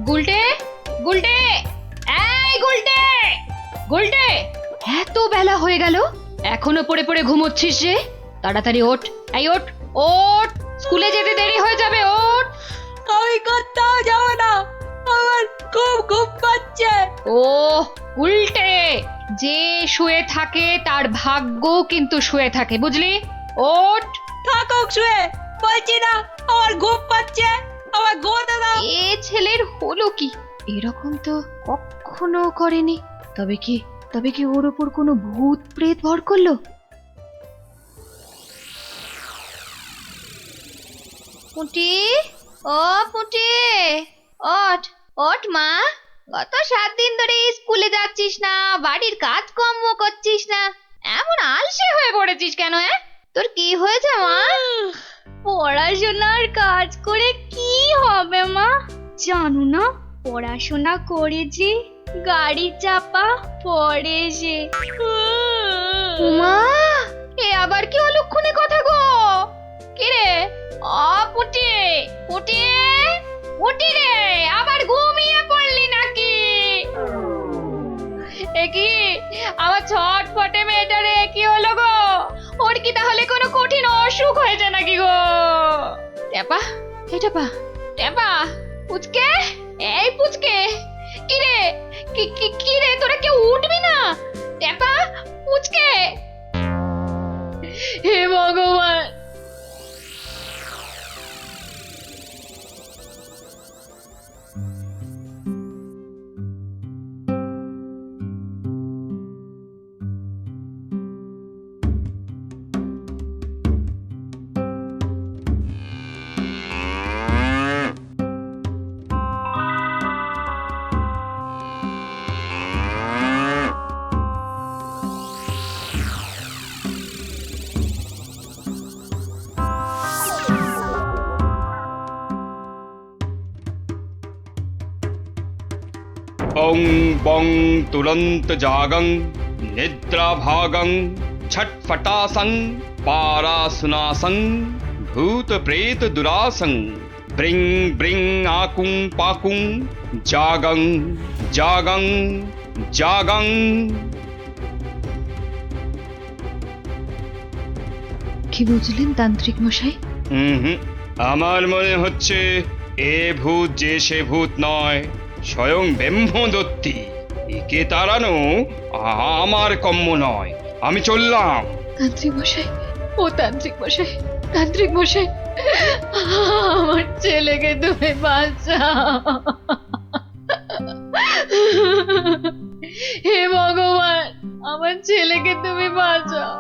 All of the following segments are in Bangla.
গুলটে, গুলটে, এই গুলটে, গুলটে, এত বেলা হয়ে গেল এখনো পড়ে পড়ে ঘুমোচ্ছিস যে? তাড়াতাড়ি ওঠ, এই ওঠ, ওঠ, স্কুলে যেতে দেরি হয়ে যাবে, ওঠ। আমি কোথাও যাব না, আমার খুব ঘুম পাচ্ছে। ও উল্টে, যে শুয়ে থাকে তার ভাগ্য কিন্তু শুয়ে থাকে, বুঝলি? ওঠ। থাকুক শুয়ে, বলছি না আমার ঘুম পাচ্ছে, আমার ঘুমোতে দাও। এ ছেলের হলো কি? এরকম তো কখনো করেনি। তবে কি ওর ওপর কোনো ভূত প্রেত ভর করলো? পুঁটি, ও পুঁটি, ওঠ, ওঠ মা। গত 7 দিন ধরে স্কুলে যাচ্ছিস না, বাড়ির কাজকর্ম করছিস না, এমন আলসে হয়ে পড়েছিস কেন? তোর কি হয়েছে মা? পড়াশোনার কাজ করে কি হবে মা? জানো না, পড়াশোনা করেছি গাড়ি চাপা পড়ে এসে। উমা, এ আবার কি অলক্ষণে কথা গো? কি রে? পুটি, পুটি, পুটি রে, আবার ঘুমিয়ে পড়লি নাকি? এ কি আমার ছটফটে মেয়েটা রে, কি হলো গো? ওর কি তাহলে কোনো কঠিন অসুখ হয়েছে নাকি গো? টেপা, এই টেপা, টেপা, পুচকে, এই পুচকে, কি রে, কি রে, তোরা কেউ উঠবি না? টেপা, পুচকে, হে ভগবান। ओं बं तुरंत जागं निद्रा भागं छटफटासं पारासुनासं भूत प्रेत दुरासं ब्रिंग ब्रिंग आकुं पाकुं जागं जागं जागं। কি বুঝলেন তান্ত্রিক মশাই? আমার মনে হচ্ছে এ ভূত যে সে ভূত নয়, স্বয়ং ব্রহ্মদত্তী। একে তাড়ানো আমার কম্য নয়। আমি চললাম। তান্ত্রিক মশাই, ও তান্ত্রিক মশাই, তান্ত্রিক মশাই, আমার ছেলেকে তুমি বাঁচাও। হে ভগবান, আমার ছেলেকে তুমি বাঁচাও।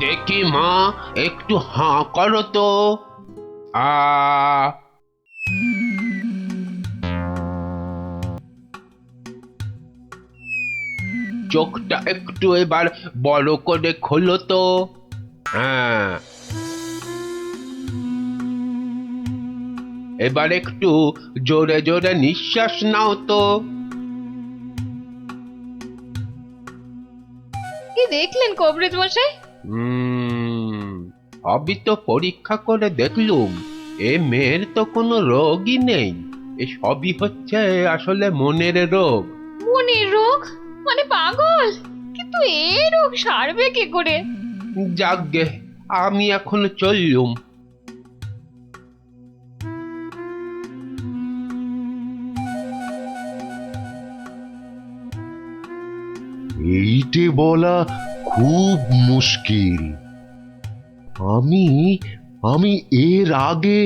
দেখি মা, একটু হাঁ করো তো। চোখটা একটু এবার বড় করে খোলো তো। হ্যাঁ, এবার একটু জোরে জোরে নিঃশ্বাস নাও তো। কি দেখলেন কবরেজ মশাই? সবই তো পরীক্ষা করে দেখলুম, এ মেয়ের তো কোনো রোগই নেই। এ সবই হচ্ছে আসলে মনের রোগ। মনের রোগ মানে পাগল? কিন্তু এই রোগ সারবে কি করে? যাকগে, আমি এখন চললুম। এইটে বলা খুব মুশকিল। আমি আমি এর আগে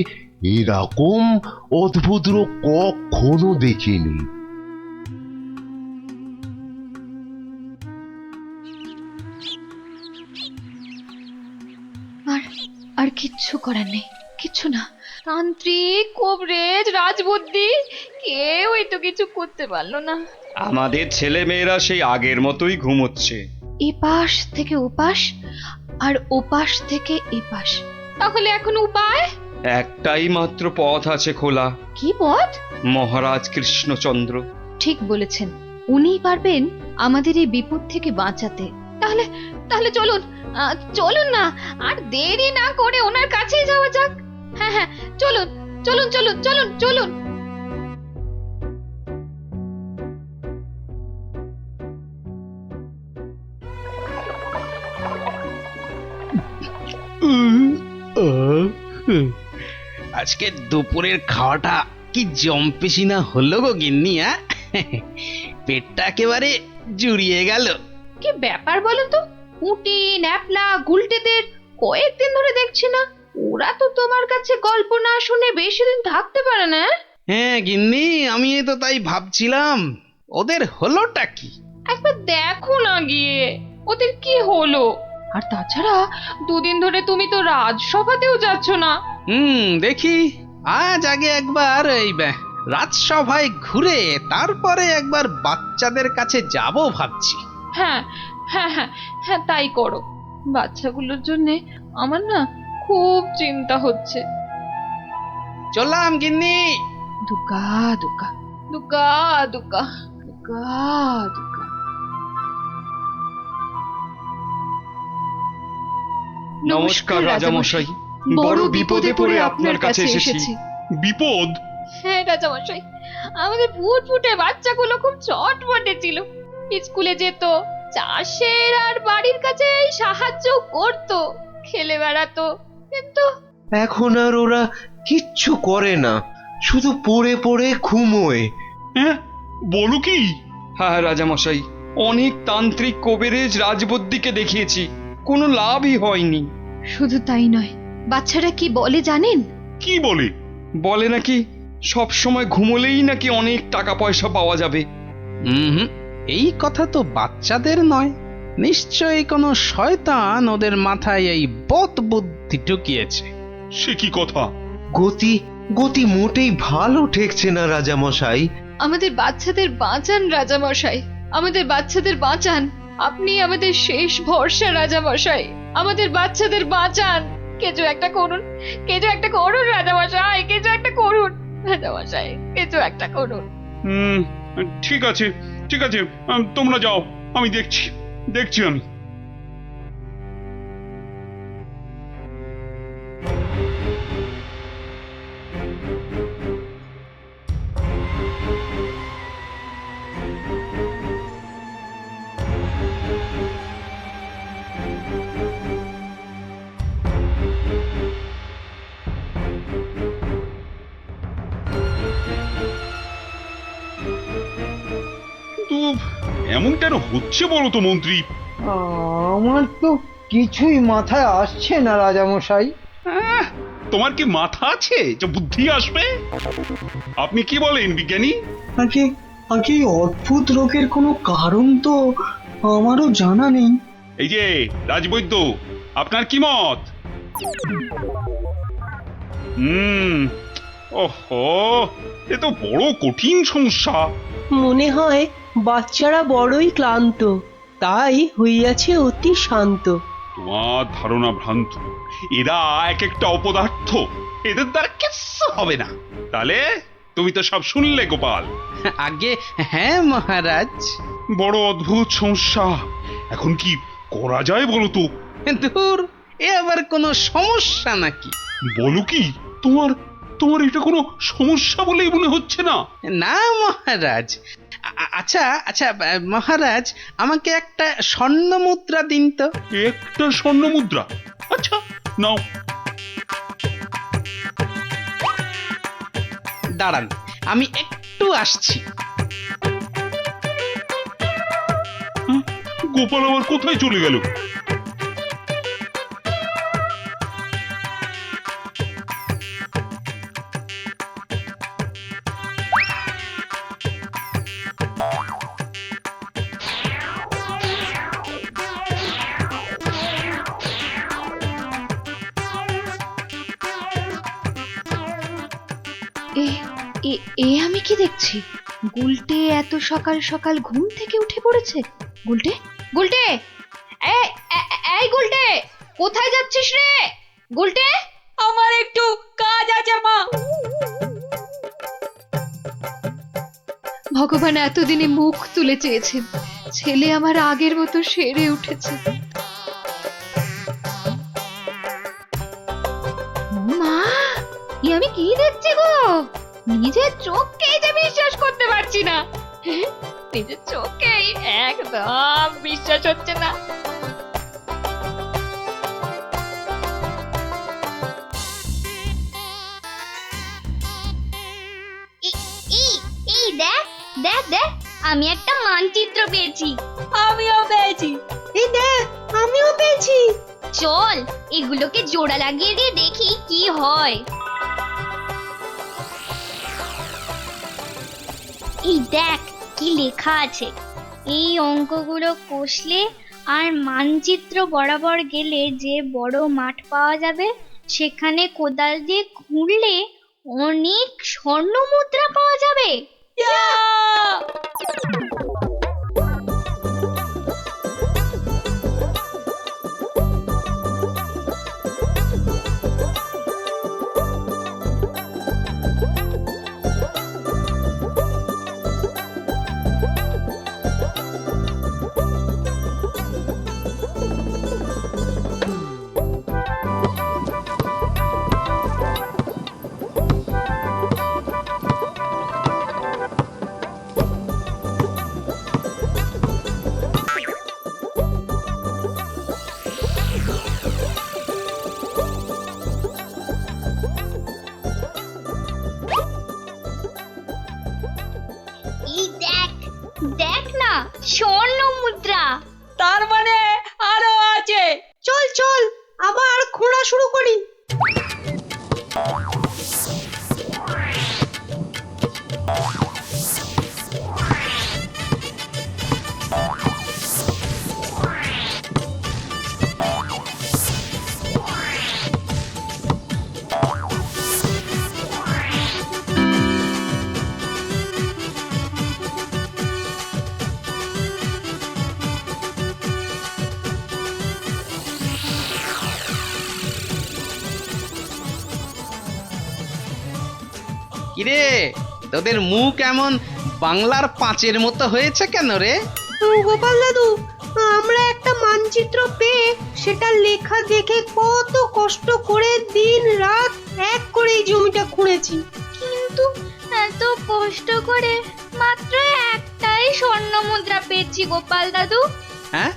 এরকম অদ্ভুত রোগ কখনো দেখিনি। আর কিচ্ছু করার নেই, কিচ্ছু না। তান্ত্রিক, কবরেজ, রাজবুদ্ধি, কেউই তো কিছু করতে পারলো না। আমাদের ছেলে মেয়েরা সেই আগের মতোই ঘুমোচ্ছে। এপাশ থেকে ওপাশ আর ওপাশ থেকে এপাশ। তাহলে এখন উপায়? একটাই মাত্র পথ আছে খোলা। কি পথ? মহারাজ কৃষ্ণচন্দ্র। ঠিক বলেছেন, উনিই পারবেন আমাদের এই বিপদ থেকে বাঁচাতে। তাহলে তাহলে চলুন, চলুন না, আর দেরি না করে ওনার কাছেই যাওয়া যাক। হ্যাঁ হ্যাঁ, চলুন চলুন চলুন চলুন চলুন। আজকে দুপুরের খাওয়াটা কি জম্পেশি না হলো গো গিন্নি, পেটটা একেবারে জুড়িয়ে গেল। কি ব্যাপার বলুন তো, পুঁটি ন্যাপলা গুলটেদের কয়েকদিন ধরে দেখছি না। ওরা তো তোমার কাছে গল্প না শুনে বেশি দিন থাকতে পারে না। হ্যাঁ গিন্নি, আমি তো তাই ভাবছিলাম ওদের হলোটা কি। একবার দেখো না গিয়ে ওদের কি হলো। আর তাছাড়া দুদিন ধরে তুমি তো রাজসভাতেও যাচ্ছ না। দেখি আজ আগে একবার এই রাজসভায় ঘুরে তারপরে একবার বাচ্চাদের কাছে যাব ভাবছি। হ্যাঁ হ্যাঁ হ্যাঁ হ্যাঁ, তাই করো। বাচ্চাগুলোর জন্য আমার না খুব চিন্তা হচ্ছে। চললাম গিন্নি। দুকা দুকা দুকা দুকা দুকা দুকা। নমস্কার রাজামশাই, বড় বিপদে পড়ে আপনার কাছে এসেছি। বিপদ? হ্যাঁ রাজামশাই, আমাদের ফুটফুটে বাচ্চাগুলো খুব চটপটে ছিল। স্কুলে যেত, চাষের আর বাড়ির কাছে সাহায্য করত, খেলে বেড়াতো, কিন্তু এখন আর ওরা কিচ্ছু করে না, শুধু পড়ে পড়ে ঘুমোয়। হ্যাঁ, বলো কি? হ্যাঁ রাজামশাই, অনেক তান্ত্রিক কবিরাজ রাজবদ্যিকে দেখিয়েছি, কোনো লাভই হয়নি। শুধু তাই নয়, বাচ্চারা কি বলে জানেন? কি বলে? বলে নাকি সব সময় ঘুমোলেই নাকি অনেক টাকা পয়সা পাওয়া যাবে। এই কথা তো বাচ্চাদের নয়, নিশ্চয়ই কোনো শয়তান ওদের মাথায় এই বদ বুদ্ধি ঢুকিয়েছে। সে কি কথা? গতি গতি মোটেই ভালো ঠেকছে না রাজামশাই। আমাদের বাচ্চাদের বাঁচান রাজামশাই, আমাদের বাচ্চাদের বাঁচান। আপনি আমাদের শেষ ভরসা রাজামশাই, আমাদের বাচ্চাদের বাঁচান। কিছু একটা করুন, কিছু একটা করুন রাজামশাই, কিছু একটা করুন রাজামশাই, কিছু একটা করুন। ঠিক আছে ঠিক আছে, তোমরা যাও, আমি দেখছি দেখছি আমি। কিন্তু এমন কেন হচ্ছে বলো তো মন্ত্রী? আমার তো কিছুই মাথায় আসছে না রাজামশাই। তোমার কি মাথা আছে যে বুদ্ধি আসবে? আপনি কি বলেন বিজ্ঞানী? আগে আগে এই অদ্ভুত রোগের কোনো কারণ তো আমারও জানা নেই। এই যে রাজবৈদ্য, আপনার কি মত? ওহো, এ তো বড় কঠিন সমস্যা। মনে হয় বাচ্চারা বড়ই ক্লান্ত, তাই হইয়াছে অতি শান্ত। তোমার ধারণা ভ্রান্ত, এরা এক একটা অপদার্থ, এদের দ্বারা কিচ্ছু হবে না। তাহলে তুমি তো সব শুনলে গোপাল। আগে হ্যাঁ মহারাজ। বড় অদ্ভুত সমস্যা, এখন কি করা যায় বলো তো? দূর, এ আবার কোনো সমস্যা নাকি? বলো কি, তোমার তোমার এটা কোনো সমস্যা বলেই মনে হচ্ছে না? না মহারাজ। আচ্ছা আচ্ছা মহারাজ, আমাকে একটা স্বর্ণ মুদ্রা দিন তো। একটা স্বর্ণ মুদ্রা? আচ্ছা নাও। দাঁড়ান, আমি একটু আসছি। গোপাল আবার কোথায় চলে গেল? এ আমি কি দেখছি? গুলটে এত সকাল সকাল ঘুম থেকে উঠে পড়েছে। গুলটে, গুলটে, এই গুলটে, কোথায় যাচ্ছিস রে? গুলটে, আমার একটু কাজ আছে মা। ভগবান এতদিনে মুখ তুলে চেয়েছেন, ছেলে আমার আগের মতো সেরে উঠেছে। মা, এ আমি কি দেখছি গো? নিজের চোখকেই যে বিশ্বাস করতে পারছি না। নিজের চোখেই একদম বিশ্বাস হচ্ছে না। এই দেখ দেখ দেখ, আমি একটা মানচিত্র পেয়েছি। আমিও পেয়েছি। এই দেখ, আমিও পেয়েছি। চল এগুলোকে জোড়া লাগিয়ে দিয়ে দেখি কি হয়। এই দেখ কি লেখা আছে। এই অঙ্কগুলো কষলে আর মানচিত্র বরাবর গেলে যে বড় মাঠ পাওয়া যাবে, সেখানে কোদাল দিয়ে খুঁড়লে অনেক স্বর্ণ মুদ্রা পাওয়া যাবে। এই দেখ দেখ না, স্বর্ণ মুদ্রা। তার মানে আরো আছে। চল চল, আবার খোঁড়া শুরু করি। কিরে, তোদের মুখ এমন বাংলার পাঁচের মতো হয়েছে কেন রে? গোপাল দাদু, আমরা একটা মানচিত্র পেয়ে সেটা লেখা দেখে কত কষ্ট করে দিন রাত এক করে এই জমিটা খুঁড়েছি। কিন্তু এত কষ্ট করে মাত্র একটাই স্বর্ণ মুদ্রা পেয়েছি গোপাল দাদু। হ্যাঁ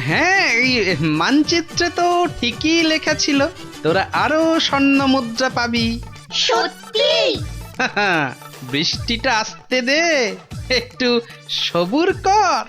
হ্যাঁ, এই মানচিত্রে তো ঠিকই লেখা ছিল তোরা আরো স্বর্ণ মুদ্রা পাবি। সত্যি? বৃষ্টিটা আসতে দে, একটু সবুর কর।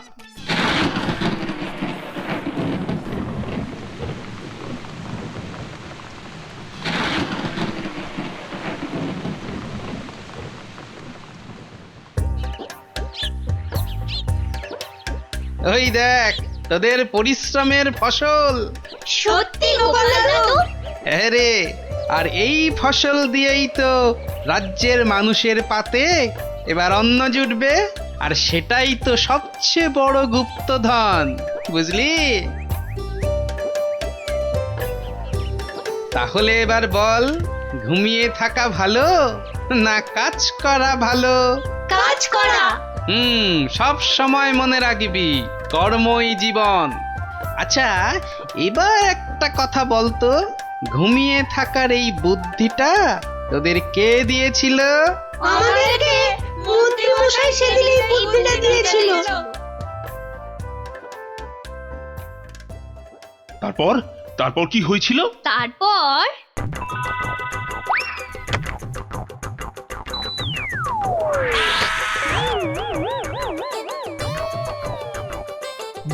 ওই দেখ তোদের পরিশ্রমের ফসল। সত্যি গোপাল দাদু? হ্যাঁ রে, আর এই ফসল দিয়েই তো রাজ্যের মানুষের পাতে এবার অন্ন জুটবে, আর সেটাই তো সবচেয়ে বড় গুপ্তধন, বুঝলি? তাহলে এবার বল, ঘুমিয়ে থাকা ভালো না কাজ করা ভালো? কাজ করা। সব সময় মনে রাখবি, কর্মই জীবন। আচ্ছা, এবার একটা কথা বলতো, ঘুমিয়ে থাকার এই বুদ্ধিটা তোদের কে দিয়েছিল? আমাদেরকে মন্ত্রী মশাই সেদিন এই বুদ্ধিটা দিয়েছিল। তারপর তারপর কি হয়েছিল? তারপর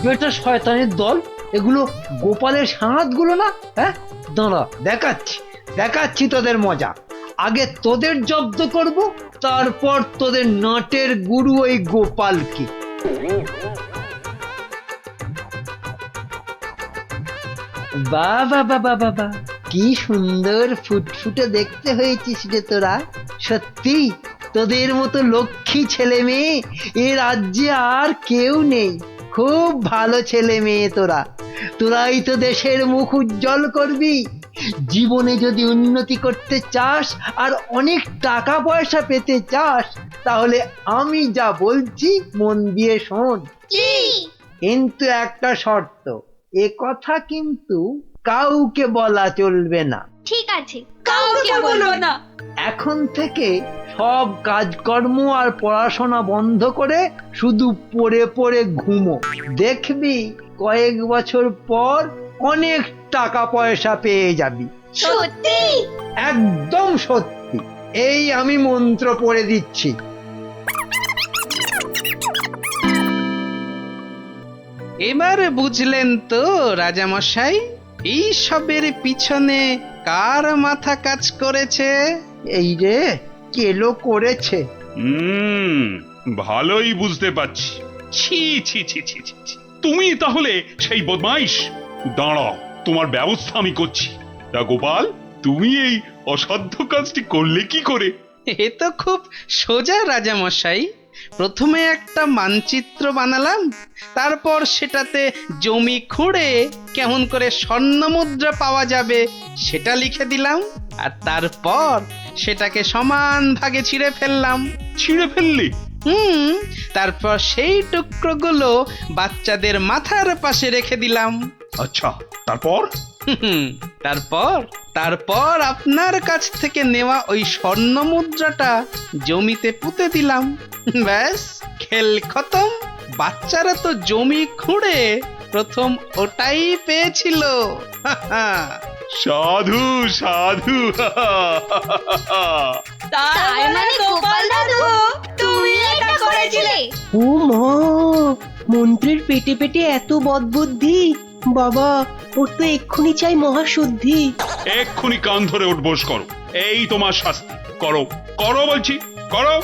বেটা শয়তানের দল, এগুলো গোপালের সাঁতগুলো না? হ্যাঁ, দাঁড়া, দেখাচ্ছি তোদের মজা। আগে তোদের জব্দ করব, তারপর তোদের নাটের গুরু ওই গোপালকে। বাবা বাবা বাবা, কি সুন্দর ফুটফুটে দেখতে হয়েছিস রে তোরা। সত্যি তোদের মতো লক্ষ্মী ছেলে মেয়ে এ রাজ্যে আর কেউ নেই। খুব ভালো ছেলে মেয়ে তোরা, তোরাই তো দেশের মুখ উজ্জ্বল করবি। জীবনে যদি উন্নতি করতে চাস আর অনেক টাকা পয়সা পেতে চাস, তাহলে আমি যা বলছি মন দিয়ে শোন। কি? কিন্তু একটা শর্ত, এ কথা কিন্তু কাউকে বলা চলবে না। ঠিক আছে, কাউকে বলবো না। এখন থেকে সব কাজকর্ম আর পড়াশোনা বন্ধ করে শুধু পড়ে পড়ে ঘুমো। দেখবি কয়েক বছর পর অনেক টাকা পয়সা পেয়ে যাবি। সত্যি? একদম সত্যি। এই আমি মন্ত্র পড়ে দিচ্ছি। এবার বুঝলেন তো রাজামশাই, এই সবের পিছনে কার মাথা কাজ করেছে? এই রে, কেলো করেছে। ভালোই বুঝতে পারছি। ছি ছি ছি ছি ছি ছি। তুমি তাহলে সেই বদমাইশ। দাঁড়াও, তোমার ব্যবস্থা আমি করছি। তা গোপাল, তুমি এই অসাধ্য কাজটি করলে কি করে? এ তো খুব সোজা রাজামশাই। প্রথমে একটা মানচিত্র বানালাম, তারপর সেটাতে জমি খুঁড়ে কেমন করে স্বর্ণমুদ্রা পাওয়া যাবে সেটা লিখে দিলাম, আর তারপর সেটাকে সমান ভাগে ছিঁড়ে ফেললাম। ছিঁড়ে ফেললে? তারপর সেই টুকরোগুলো বাচ্চাদের মাথার পাশে রেখে দিলাম। আচ্ছা, তারপর? তারপর তারপর আপনার কাছ থেকে নেওয়া ওই স্বর্ণ মুদ্রাটা জমিতে পুঁতে দিলাম। ব্যাস, খেল খতম। বাচ্চারা তো জমি খুঁড়ে প্রথম ওটাই পেয়েছিল। সাধু সাধু। তার মানে গোপাল দাদু তুমি এটা করেছিলে? ও মা, মন্ত্রীর পেটে পেটে এত বদবুদ্ধি! বাবা, ওর তো এক্ষুনি চাই মহাশুদ্ধি। এক্ষুনি কান ধরে উঠবোস করো। এই তোমার শাস্তি। করো করো বলছি, করো।